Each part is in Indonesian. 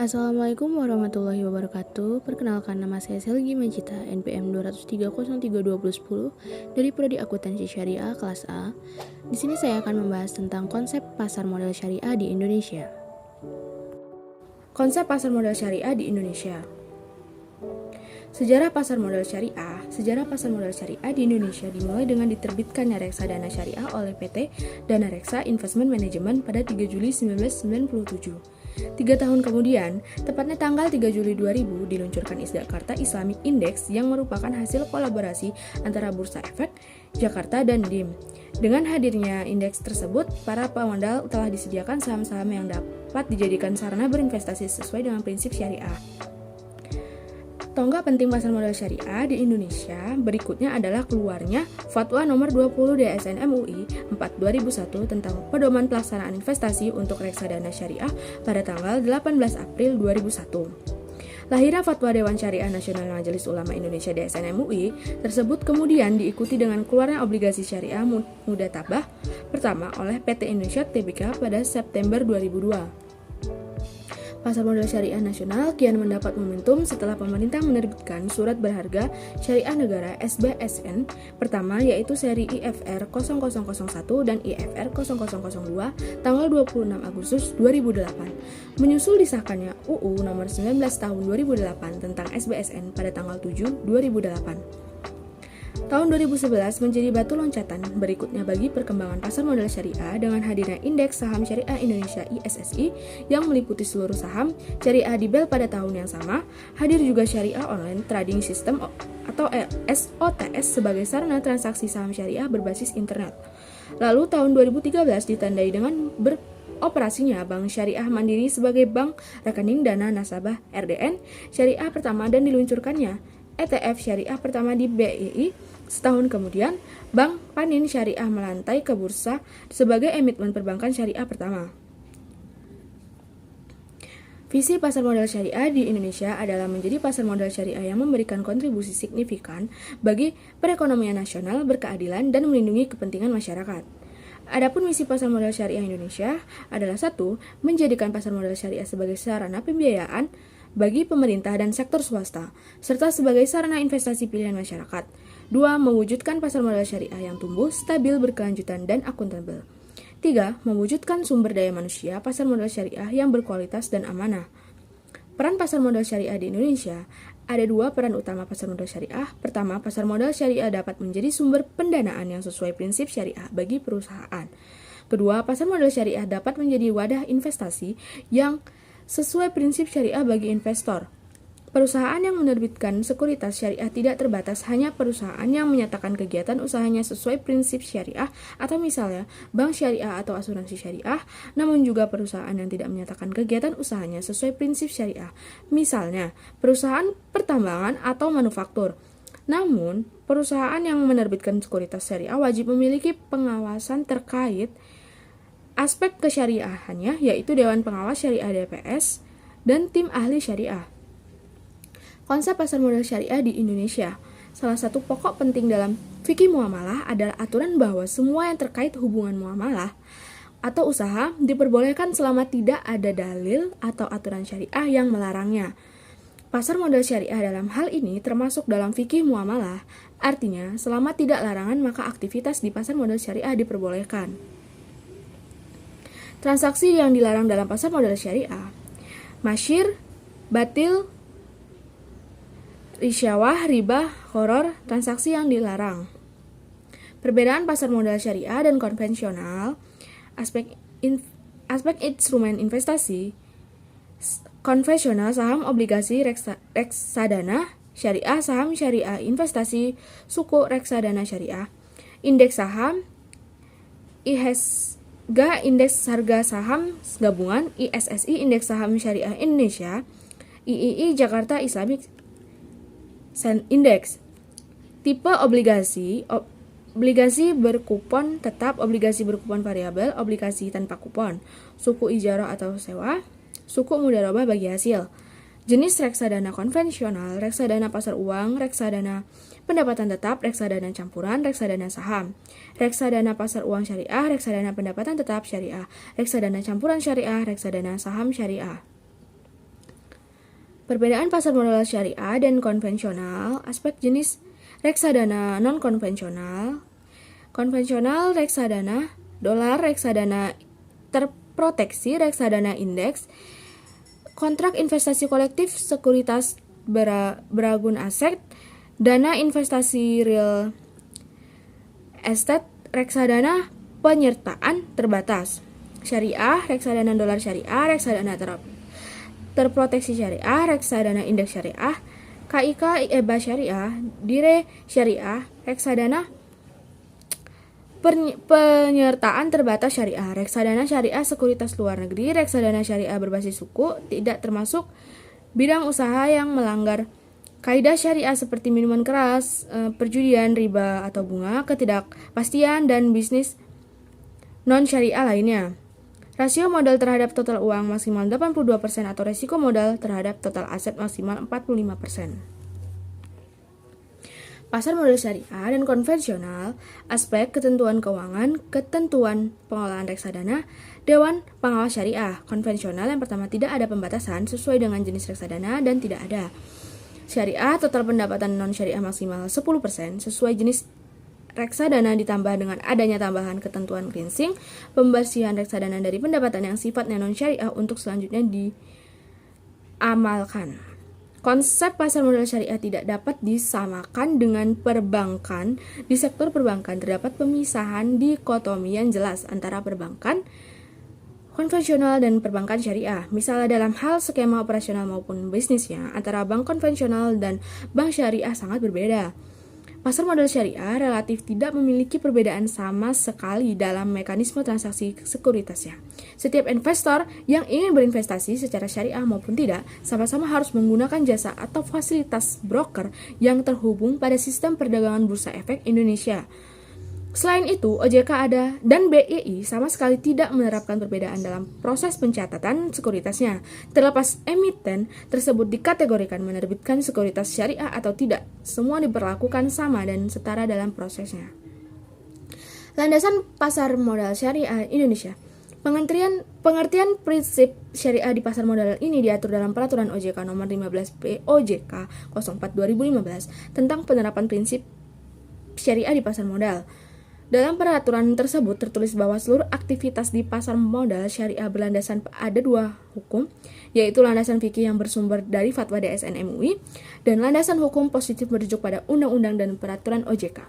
Assalamualaikum warahmatullahi wabarakatuh. Perkenalkan, nama saya Selgi Majita, NPM 203032010 dari Prodi Akuntansi Syariah kelas A. Di sini saya akan membahas tentang konsep pasar modal syariah di Indonesia. Konsep pasar modal syariah di Indonesia. Sejarah pasar modal syariah di Indonesia dimulai dengan diterbitkannya reksadana syariah oleh PT Dana Reksa Investment Management pada 3 Juli 1997. 3 tahun kemudian, tepatnya tanggal 3 Juli 2000, diluncurkan Jakarta Islamic Index yang merupakan hasil kolaborasi antara Bursa Efek, Jakarta, dan DIM. Dengan hadirnya indeks tersebut, para pemodal telah disediakan saham-saham yang dapat dijadikan sarana berinvestasi sesuai dengan prinsip syariah. Tonggak penting pasar modal syariah di Indonesia berikutnya adalah keluarnya Fatwa Nomor 20 DSN MUI 4/2001 tentang pedoman pelaksanaan investasi untuk reksadana syariah pada tanggal 18 April 2001. Lahirnya Fatwa Dewan Syariah Nasional Majelis Ulama Indonesia DSN MUI tersebut kemudian diikuti dengan keluarnya obligasi syariah mudatabah pertama oleh PT Indonesia Tbk pada September 2002. Pasar modal syariah nasional kian mendapat momentum setelah pemerintah menerbitkan surat berharga syariah negara SBSN pertama yaitu seri IFR 0001 dan IFR 0002 tanggal 26 Agustus 2008. Menyusul disahkannya UU nomor 19 tahun 2008 tentang SBSN pada tanggal 7 2008. Tahun 2011 menjadi batu loncatan berikutnya bagi perkembangan pasar modal syariah dengan hadirnya Indeks Saham Syariah Indonesia ISSI yang meliputi seluruh saham syariah di BEL pada tahun yang sama. Hadir juga Syariah Online Trading System atau SOTS sebagai sarana transaksi saham syariah berbasis internet. Lalu tahun 2013 ditandai dengan beroperasinya Bank Syariah Mandiri sebagai bank rekening dana nasabah RDN syariah pertama dan diluncurkannya ETF syariah pertama di BII. Setahun kemudian, Bank Panin Syariah melantai ke bursa sebagai emiten perbankan syariah pertama. Visi pasar modal syariah di Indonesia adalah menjadi pasar modal syariah yang memberikan kontribusi signifikan bagi perekonomian nasional, berkeadilan, dan melindungi kepentingan masyarakat. Adapun misi pasar modal syariah Indonesia adalah 1. Menjadikan pasar modal syariah sebagai sarana pembiayaan bagi pemerintah dan sektor swasta, serta sebagai sarana investasi pilihan masyarakat. 2. Mewujudkan pasar modal syariah yang tumbuh, stabil, berkelanjutan, dan akuntabel. 3. Mewujudkan sumber daya manusia pasar modal syariah yang berkualitas dan amanah. Peran pasar modal syariah di Indonesia. Ada 2 peran utama pasar modal syariah. Pertama, pasar modal syariah dapat menjadi sumber pendanaan yang sesuai prinsip syariah bagi perusahaan. Kedua, pasar modal syariah dapat menjadi wadah investasi yang sesuai prinsip syariah bagi investor. Perusahaan yang menerbitkan sekuritas syariah tidak terbatas hanya perusahaan yang menyatakan kegiatan usahanya sesuai prinsip syariah atau misalnya bank syariah atau asuransi syariah, namun juga perusahaan yang tidak menyatakan kegiatan usahanya sesuai prinsip syariah, misalnya perusahaan pertambangan atau manufaktur. Namun, perusahaan yang menerbitkan sekuritas syariah wajib memiliki pengawasan terkait aspek kesyariahannya, yaitu Dewan Pengawas Syariah DPS dan tim ahli syariah. Konsep pasar modal syariah di Indonesia. Salah satu pokok penting dalam fikih muamalah adalah aturan bahwa semua yang terkait hubungan muamalah atau usaha diperbolehkan selama tidak ada dalil atau aturan syariah yang melarangnya. Pasar modal syariah dalam hal ini termasuk dalam fikih muamalah, artinya selama tidak larangan maka aktivitas di pasar modal syariah diperbolehkan. Transaksi yang dilarang dalam pasar modal syariah. Masyir, batil, risyawah, riba, gharar, transaksi yang dilarang. Perbedaan pasar modal syariah dan konvensional. Aspek instrumen investasi. Konvensional saham, obligasi, reksadana syariah, saham syariah investasi, suku reksadana syariah. Indeks saham, IHSG, indeks harga saham gabungan, ISSI, indeks saham syariah Indonesia, III, Jakarta Islamic Index. Tipe obligasi, obligasi berkupon tetap, obligasi berkupon variabel, obligasi tanpa kupon, suku ijarah atau sewa, suku mudharabah bagi hasil. Jenis reksadana konvensional, reksadana pasar uang, reksadana pendapatan tetap, reksadana campuran, reksadana saham, reksadana pasar uang syariah, reksadana pendapatan tetap syariah, reksadana campuran syariah, reksadana saham syariah. Perbedaan pasar modal syariah dan konvensional, aspek jenis reksadana non-konvensional, konvensional reksadana, dolar reksadana terproteksi, reksadana indeks, kontrak investasi kolektif, sekuritas beragun aset, dana investasi real estate, reksadana penyertaan terbatas, syariah, reksadana dolar syariah, reksadana terproteksi syariah, reksadana indeks syariah, KIK IEBA syariah, dire syariah, reksadana penyertaan terbatas syariah, reksadana syariah sekuritas luar negeri, reksadana syariah berbasis suku, tidak termasuk bidang usaha yang melanggar kaidah syariah seperti minuman keras, perjudian, riba atau bunga, ketidakpastian, dan bisnis non-syariah lainnya. Rasio modal terhadap total uang maksimal 82% atau resiko modal terhadap total aset maksimal 45%. Pasar modal syariah dan konvensional, aspek ketentuan keuangan, ketentuan pengelolaan reksadana, Dewan Pengawas Syariah. Konvensional yang pertama, tidak ada pembatasan sesuai dengan jenis reksadana dan tidak ada. Syariah, total pendapatan non-syariah maksimal 10% sesuai jenis reksadana ditambah dengan adanya tambahan ketentuan cleansing, pembersihan reksadana dari pendapatan yang sifatnya non-syariah untuk selanjutnya diamalkan. Konsep pasar modal syariah tidak dapat disamakan dengan perbankan. Di sektor perbankan terdapat pemisahan dikotomi yang jelas antara perbankan konvensional dan perbankan syariah. Misalnya dalam hal skema operasional maupun bisnisnya, antara bank konvensional dan bank syariah sangat berbeda. Pasar modal syariah relatif tidak memiliki perbedaan sama sekali dalam mekanisme transaksi sekuritasnya. Setiap investor yang ingin berinvestasi secara syariah maupun tidak, sama-sama harus menggunakan jasa atau fasilitas broker yang terhubung pada sistem perdagangan bursa efek Indonesia. Selain itu, OJK ada dan BII sama sekali tidak menerapkan perbedaan dalam proses pencatatan sekuritasnya. Terlepas emiten tersebut dikategorikan menerbitkan sekuritas syariah atau tidak, semua diperlakukan sama dan setara dalam prosesnya. Landasan pasar modal syariah Indonesia. Pengertian prinsip syariah di pasar modal ini diatur dalam Peraturan OJK Nomor 15 POJK 04/2015 tentang penerapan prinsip syariah di pasar modal. Dalam peraturan tersebut tertulis bahwa seluruh aktivitas di pasar modal syariah berlandasan pada dua hukum, yaitu landasan fikih yang bersumber dari fatwa DSN MUI dan landasan hukum positif merujuk pada undang-undang dan peraturan OJK.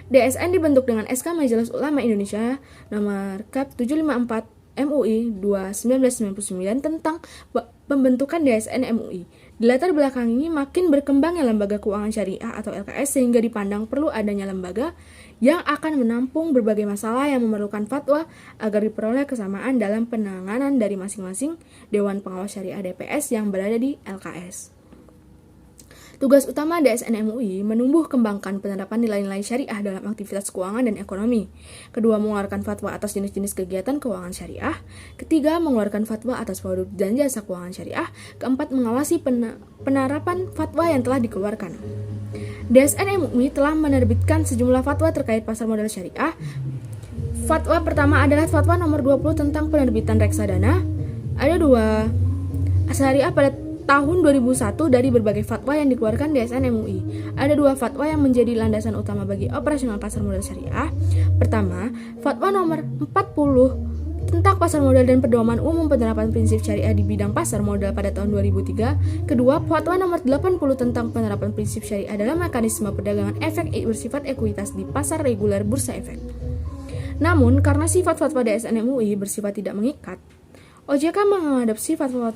DSN dibentuk dengan SK Majelis Ulama Indonesia nomor Kap 754 MUI 2/1999 tentang pembentukan DSN MUI. Di latar belakang ini makin berkembangnya lembaga keuangan syariah atau LKS sehingga dipandang perlu adanya lembaga yang akan menampung berbagai masalah yang memerlukan fatwa agar diperoleh kesamaan dalam penanganan dari masing-masing Dewan Pengawas Syariah DPS yang berada di LKS. Tugas utama DSN MUI menumbuh kembangkan penerapan nilai-nilai syariah dalam aktivitas keuangan dan ekonomi. Kedua, mengeluarkan fatwa atas jenis-jenis kegiatan keuangan syariah. Ketiga, mengeluarkan fatwa atas produk dan jasa keuangan syariah. Keempat, mengawasi penerapan fatwa yang telah dikeluarkan. DSN MUI telah menerbitkan sejumlah fatwa terkait pasar modal syariah. Fatwa pertama adalah fatwa nomor 20 tentang penerbitan reksadana. Ada dua syariah pada tahun 2001 dari berbagai fatwa yang dikeluarkan DSN MUI. Ada dua fatwa yang menjadi landasan utama bagi operasional pasar modal syariah. Pertama, fatwa nomor 40 tentang pasar modal dan pedoman umum penerapan prinsip syariah di bidang pasar modal pada tahun 2003. Kedua, fatwa nomor 80 tentang penerapan prinsip syariah dalam mekanisme perdagangan efek bersifat ekuitas di pasar reguler bursa efek. Namun, karena sifat fatwa DSN MUI bersifat tidak mengikat, OJK mengadopsi fatwa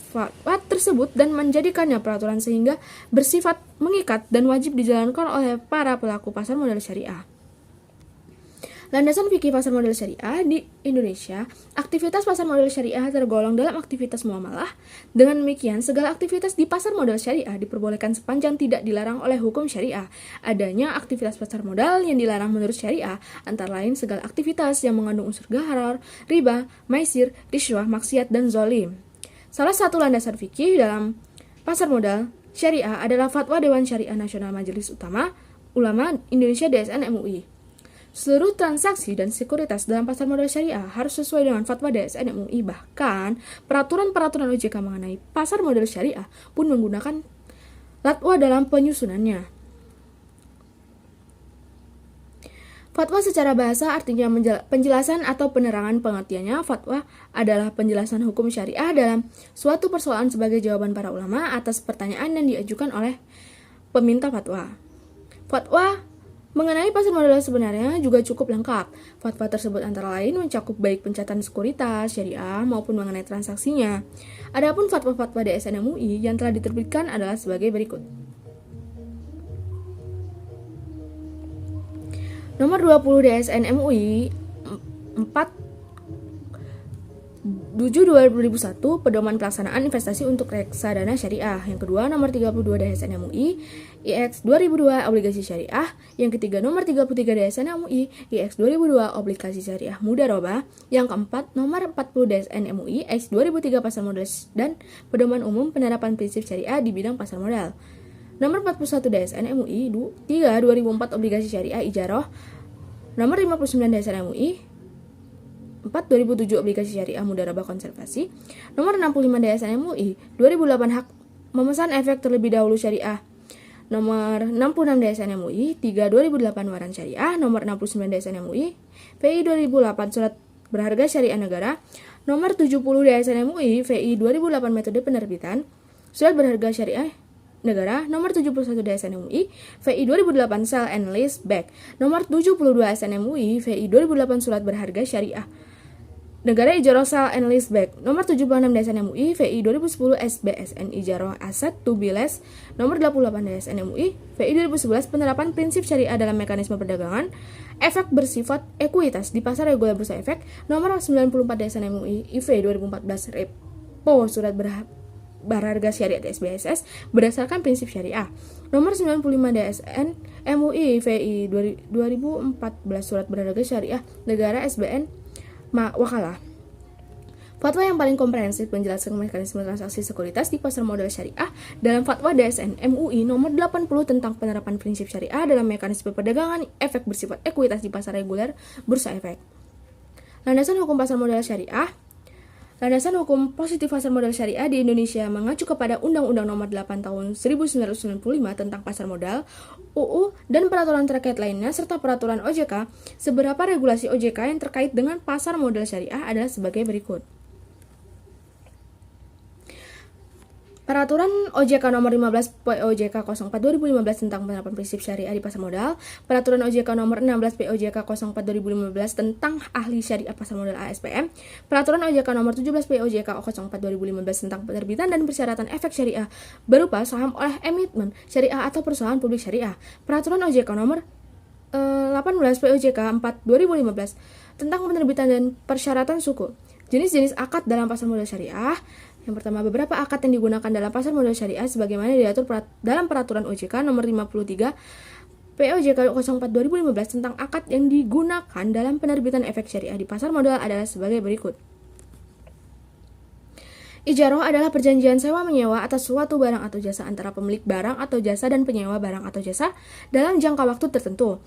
tersebut dan menjadikannya peraturan sehingga bersifat mengikat dan wajib dijalankan oleh para pelaku pasar modal syariah. Landasan fikih pasar modal syariah di Indonesia, aktivitas pasar modal syariah tergolong dalam aktivitas muamalah. Dengan demikian, segala aktivitas di pasar modal syariah diperbolehkan sepanjang tidak dilarang oleh hukum syariah. Adanya aktivitas pasar modal yang dilarang menurut syariah, antara lain segala aktivitas yang mengandung unsur gharar, riba, maisir, riswah, maksiat, dan zolim. Salah satu landasan fikih dalam pasar modal syariah adalah fatwa Dewan Syariah Nasional Majelis Ulama Indonesia DSN MUI. Seluruh transaksi dan sekuritas dalam pasar modal syariah harus sesuai dengan fatwa DSN MUI. Bahkan, peraturan-peraturan OJK mengenai pasar modal syariah pun menggunakan fatwa dalam penyusunannya. Fatwa secara bahasa artinya penjelasan atau penerangan pengertiannya. Fatwa adalah penjelasan hukum syariah dalam suatu persoalan sebagai jawaban para ulama atas pertanyaan yang diajukan oleh peminta fatwa. Fatwa mengenai pasar modal sebenarnya juga cukup lengkap. Fatwa tersebut antara lain mencakup baik pencatatan sekuritas syariah maupun mengenai transaksinya. Adapun fatwa-fatwa DSN MUI yang telah diterbitkan adalah sebagai berikut. Nomor 20 DSN MUI 4/7/2001 Pedoman Pelaksanaan Investasi untuk Reksadana Syariah. Yang kedua, nomor 32 DSN MUI IX 2002 Obligasi Syariah. Yang ketiga, nomor 33 DSN MUI IX 2002 Obligasi Syariah Mudharabah. Yang keempat, nomor 40 DSN MUI X 2003 Pasar Modal dan Pedoman Umum Penerapan Prinsip Syariah di Bidang Pasar Modal. Nomor 41 DSN MUI 3 2004 Obligasi Syariah Ijarah. Nomor 59 DSN MUI 4 2007 Obligasi Syariah Mudharabah Konservasi. Nomor 65 DSN MUI 2008 Hak Memesan Efek Terlebih Dahulu Syariah. Nomor 66 DSN MUI 3 2008 Waran Syariah. Nomor 69 DSN MUI VI 2008 Surat Berharga Syariah Negara. Nomor 70 DSN MUI VI 2008 Metode Penerbitan Surat Berharga Syariah Negara. Nomor 71 DSN MUI VI 2008 Sell and Lease Back. Nomor 72 SN MUI VI 2008 Surat Berharga Syariah Negara Ijarah Sell and Lease Back. Nomor 76 DSN MUI VI 2010 SBSN Ijarah Asset to be Less. Nomor 88 DSN MUI VI 2011 Penerapan Prinsip Syariah dalam Mekanisme Perdagangan Efek Bersifat Ekuitas di Pasar Reguler Bursa Efek. Nomor 94 DSN MUI IV 2014 Repo Surat Berharga Syariah SBSS berdasarkan prinsip syariah. Nomor 95 DSN MUI VI 2014 Surat Berharga Syariah Negara SBN Wakalah. Fatwa yang paling komprehensif menjelaskan mekanisme transaksi sekuritas di pasar modal syariah dalam fatwa DSN MUI nomor 80 tentang penerapan prinsip syariah dalam mekanisme perdagangan efek bersifat ekuitas di pasar reguler bursa efek. Landasan hukum pasar modal syariah. Landasan hukum positif pasar modal syariah di Indonesia mengacu kepada Undang-Undang Nomor 8 Tahun 1995 tentang pasar modal, UU, dan peraturan terkait lainnya serta peraturan OJK. Seberapa regulasi OJK yang terkait dengan pasar modal syariah adalah sebagai berikut. Peraturan OJK Nomor 15 POJK 04 2015 tentang penerapan prinsip syariah di pasar modal. Peraturan OJK Nomor 16 POJK 04 2015 tentang ahli syariah pasar modal ASPM. Peraturan OJK Nomor 17 POJK 04 2015 tentang penerbitan dan persyaratan efek syariah berupa saham oleh emiten syariah atau perusahaan publik syariah. Peraturan OJK Nomor 18 POJK 4 2015 tentang penerbitan dan persyaratan suku. Jenis-jenis akad dalam pasar modal syariah. Yang pertama, beberapa akad yang digunakan dalam pasar modal syariah sebagaimana diatur dalam peraturan OJK nomor 53 POJK 04 2015 tentang akad yang digunakan dalam penerbitan efek syariah di pasar modal adalah sebagai berikut. Ijarah adalah perjanjian sewa-menyewa atas suatu barang atau jasa antara pemilik barang atau jasa dan penyewa barang atau jasa dalam jangka waktu tertentu.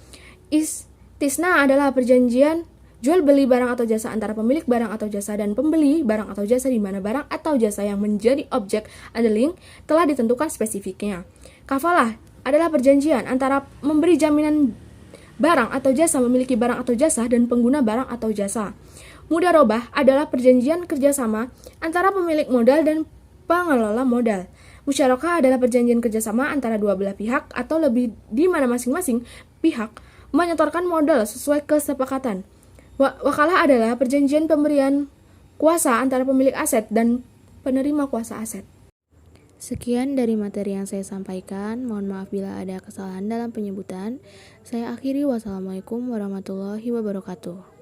Istisna adalah perjanjian jual beli barang atau jasa antara pemilik barang atau jasa dan pembeli barang atau jasa di mana barang atau jasa yang menjadi objek handling telah ditentukan spesifiknya. Kafalah adalah perjanjian antara memberi jaminan barang atau jasa memiliki barang atau jasa dan pengguna barang atau jasa. Mudharabah adalah perjanjian kerjasama antara pemilik modal dan pengelola modal. Musyarakah adalah perjanjian kerjasama antara dua belah pihak atau lebih di mana masing-masing pihak menyetorkan modal sesuai kesepakatan. Wakalah adalah perjanjian pemberian kuasa antara pemilik aset dan penerima kuasa aset. Sekian dari materi yang saya sampaikan. Mohon maaf bila ada kesalahan dalam penyebutan. Saya akhiri. Wassalamualaikum warahmatullahi wabarakatuh.